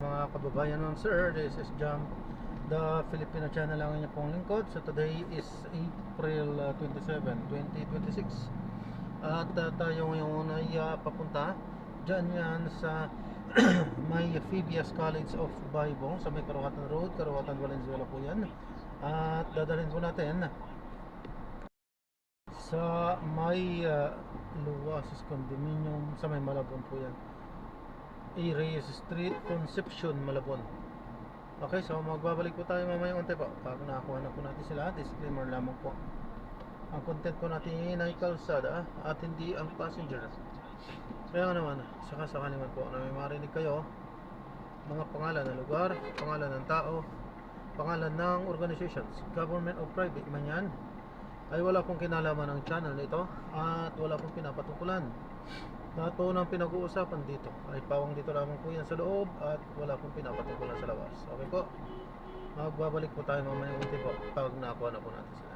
Mga kababayan ng sir, this is Jam, the Filipino channel lang niya pong lingkod. So today is April 27, 2026. At tayo ngayon ay papunta dyan yan sa may Phoebias College of Bible sa may Karawatan Road, Karawatan, Valenzuela po yan. At dadalhin po natin sa may Luwasis Condominium sa may Malabon po yan, Reyes Street, Concepcion, Malabon. Okay, so magbabalik po tayo mamaya unti po pag nakakuha na po natin sila. Disclaimer lamang po, ang content po natin ay kalsada at hindi ang passenger. Kaya naman, saka sakali man po na may marinig kayo mga pangalan ng lugar, pangalan ng tao, pangalan ng organizations, government o private man yan, ay wala pong kinalaman ng channel nito at wala pong pinapatungkulan. Lahat po ng pinag-uusapan dito ay pawang dito lamang po yan sa loob at wala pong pinapatungkulan sa labas. Okay po, magbabalik po tayo mamaya unti po pag nakakuha na po natin sila.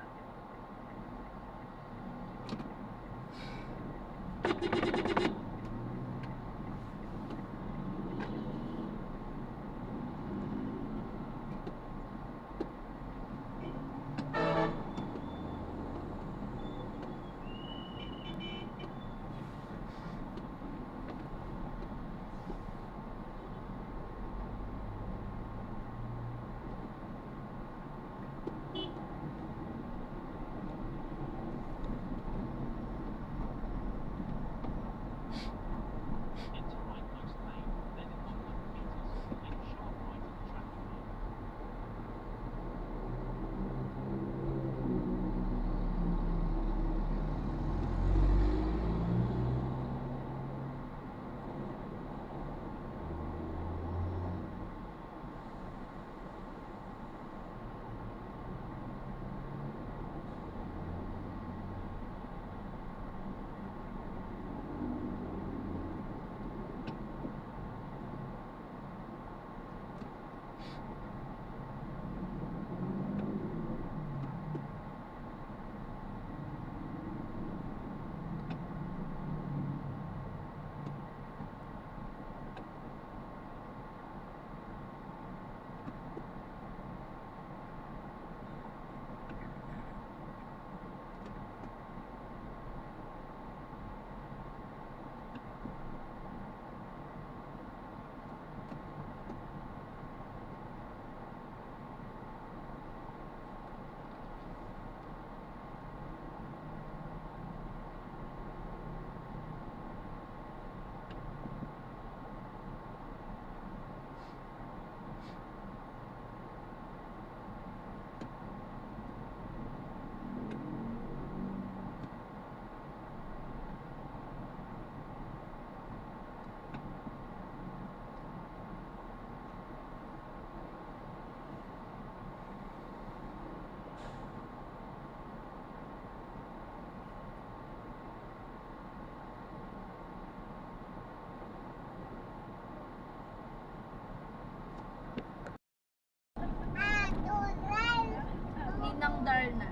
Ninang Darna.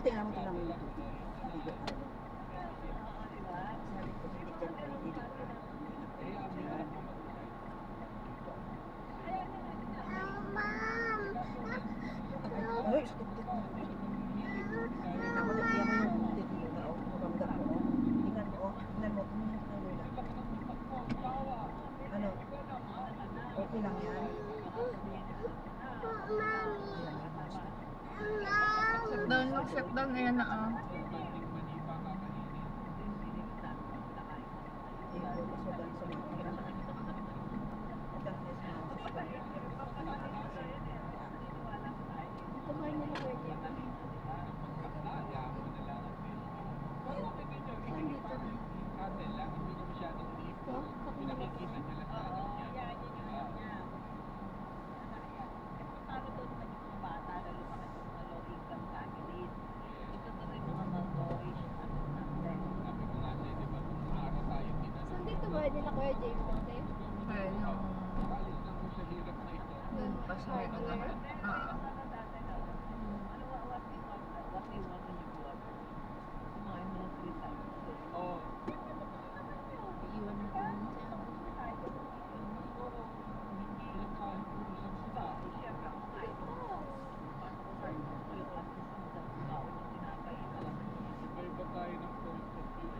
tingnan mo yung video. Sabi ko, hindi dyan pala, hindi dyan pala. Ay, sakit-sakit mo. Nakita mo, nagtiyak mo yung puti ko na, oh. Mabangga ko, oh. Tingnan mo, oh. Tingnan mo, tumingin ka nila. Ano? Okay lang yan? Shutdown na yan na Kumain na lang pwede. Saan dito ba nila Kuya Jay Ponte? Ayun yung Doon pa sa Park ano. Alert? Iwan mo din siya. Iba tayo ng point of view.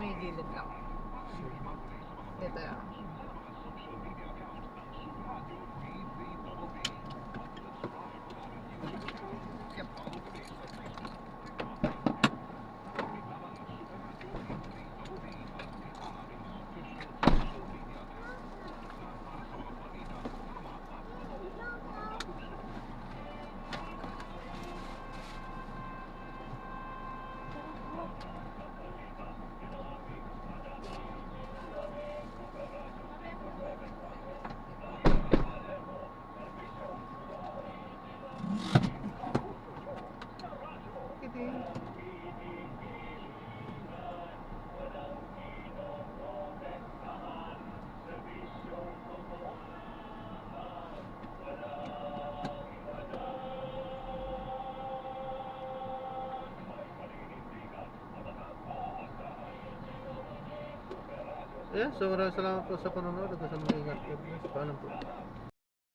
may gilid lang. Dito yan. Yeah, so maraming salamat po sa panonood at sa mga ingat. God bless. Paalam po.